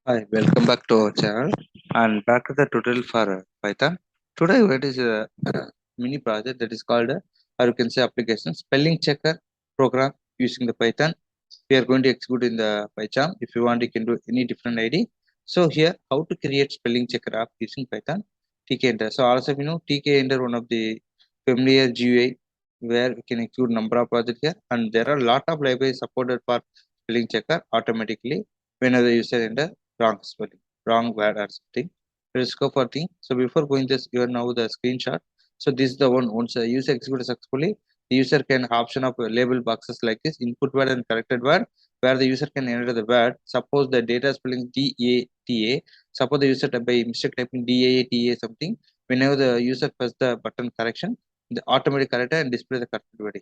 Hi, welcome back to our channel and back to the tutorial for Python. Today, what is a mini project that is called, or you can say application spelling checker program using the Python. We are going to execute in the Python. If you want, you can do any different ID. So here, how to create spelling checker app using Python Tkinter. So also, Tkinter one of the familiar GUI where we can execute number of projects here, and there are a lot of libraries supported for spelling checker automatically whenever the user enter wrong spelling, wrong word or something. Let's go for thing. So before going this, you are now the screenshot. So this is the one once a user executes successfully, the user can option of label boxes like this, input word and corrected word, where the user can enter the word. Suppose the data spelling DATA. Suppose the user by mistake typing DATA something. Whenever the user press the button correction, the automatic corrector and display the corrected word.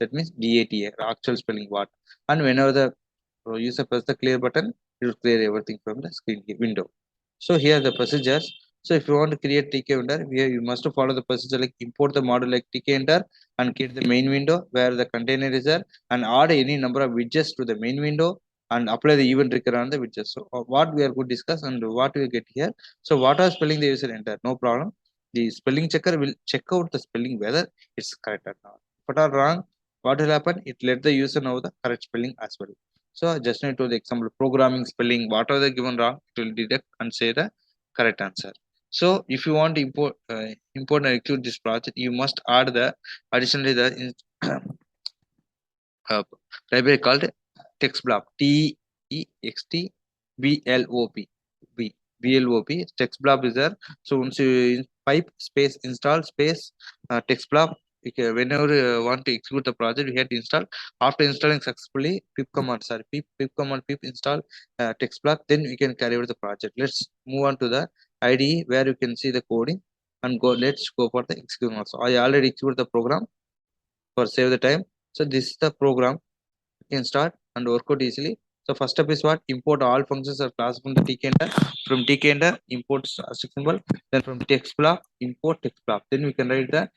That means DATA, actual spelling word. And whenever the user press the clear button, it will clear everything from the screen window. So here are the procedures. So if you want to create TK vendor, here you must follow the procedure like import the model like TK enter and create the main window where the container is there and add any number of widgets to the main window and apply the event trigger on the widgets. So what we are going to discuss and what we get here. So what are spelling the user enter? No problem. The spelling checker will check out the spelling whether it's correct or not. If it are wrong, what will happen? It let the user know the correct spelling as well. So just need to the example programming spelling, whatever the given wrong, it will detect and say the correct answer. So if you want to import and execute this project, you must add the additionally the uh, library called text block TEXT BLOP text block is there. So once you pipe space install space text block, whenever you want to execute the project, you have to install. After installing successfully, pip command pip install text block, then we can carry out the project. Let's move on to the IDE where you can see the coding and go. Let's go for the execution also. I already executed the program for save the time. So this is the program. You can start and work out easily. So first step is what? Import all functions or class from the tkender. From tkender, import static symbol. Then from text block, import text block. Then we can write the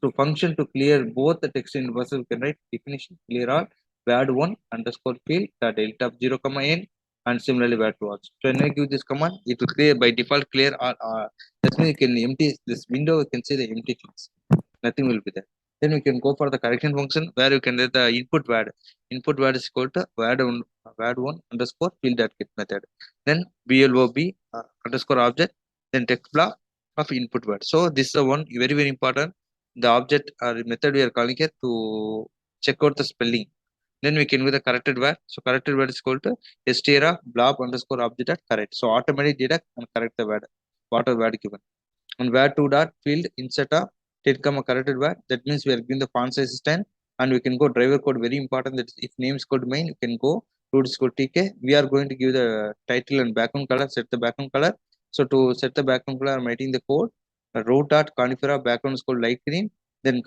to function to clear both the text and verses. We can write definition clear all var one underscore field the delta of 0 comma n and similarly var two also. So when I give this command, it will clear by default clear all. That means you can empty this window. You can see the empty things. Nothing will be there. Then we can go for the correction function where you can get the input word. Input word is equal to word one underscore field dot get method. Then blob underscore object. Then text block of input word. So this is the one very very important. The object or method we are calling here to check out the spelling. Then we can with the corrected word. So corrected word is equal to str blob underscore object dot correct. So automatically detect and correct the word. Whatever word given. And where to dot field insert a did come a corrected word. That means we are giving the font size is 10 and we can go driver code very important that if name is called main, you can go root is called TK. We are going to give the title and background color, set the background color. So to set the background color, I'm writing the code. Root dot configure background is called light green. Then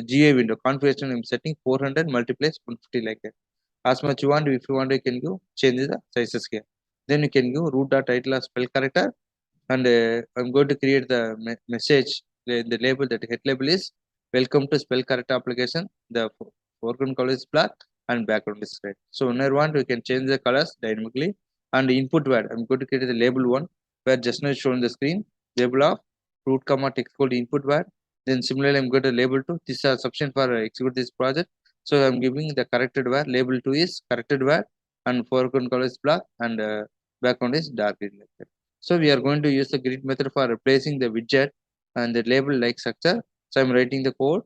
GA window configuration I'm setting 400 multiplies 150 like that. As much you want, if you want, you can go change the sizes here. Then you can go root dot title as spell corrector and I'm going to create the message. The label that head label is welcome to spell correct application. The foreground color is black and background is red. So when I want, we can change the colors dynamically. And input word, I'm going to create the label one where just now shown the screen. Label of root comma text called input word. Then similarly, I'm going to label two. This is a substance for execute this project. So I'm giving the corrected word. Label two is corrected word and foreground color is black and background is dark green like that. So we are going to use the grid method for replacing the widget and the label like structure. So I'm writing the code.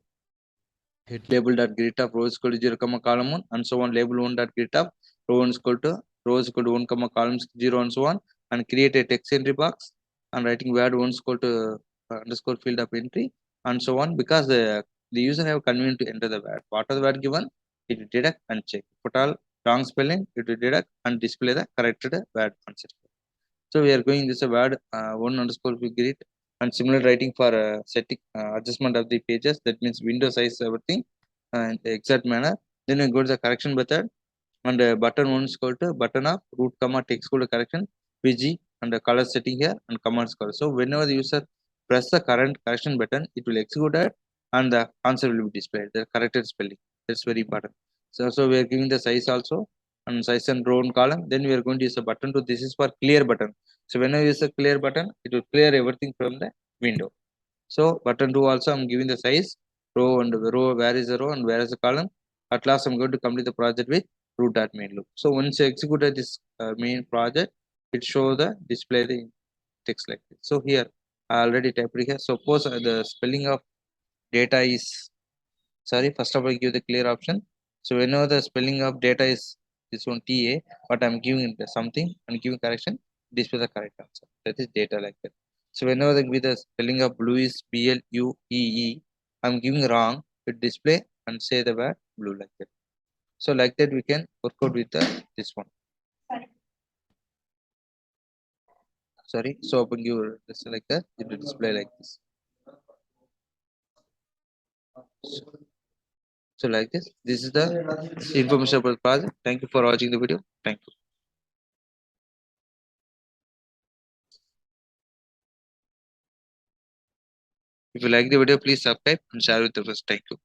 Hit label dot grid of row is equal to 0 comma column 1 and so on. Label 1 dot grid of row 1 is equal to 1 comma columns 0 and so on. And create a text entry box and writing word 1 is equal to underscore field of entry and so on, because the user have convenient to enter the word. What are the word given? It will detect and check. Put all wrong spelling, it will detect and display the corrected word answer. So we are going this word one underscore grid and similar writing for setting adjustment of the pages. That means window size everything and the exact manner. Then we go to the correction method and button one is equal to button of root comma text equal to correction PG and the color setting here and commands color. So whenever the user press the current correction button, it will execute it and the answer will be displayed. The corrected spelling. That's very important. So we are giving the size also and size and row and column. Then we are going to use a button to, this is for clear button. So when I use a clear button, it will clear everything from the window. So button 2 also I'm giving the size, row and row, where is the row and where is the column. At last I'm going to complete the project with root.main loop. So once you execute this main project, it show the display the text like this. So here I already typed here. Suppose the spelling of data is, sorry, first of all give the clear option. So whenever the spelling of data is this one TA, but I'm giving it something and giving correction, display the correct answer. That is data like that. So whenever with the spelling of blue is BLUEE, I'm giving wrong, it display and say the word blue like that. So like that we can work out with the this one. Sorry, so open give this like that, it will display like this. So like this is the information about the project. Thank you for watching the video. Thank you. If you like the video, please subscribe and share with others. Thank you.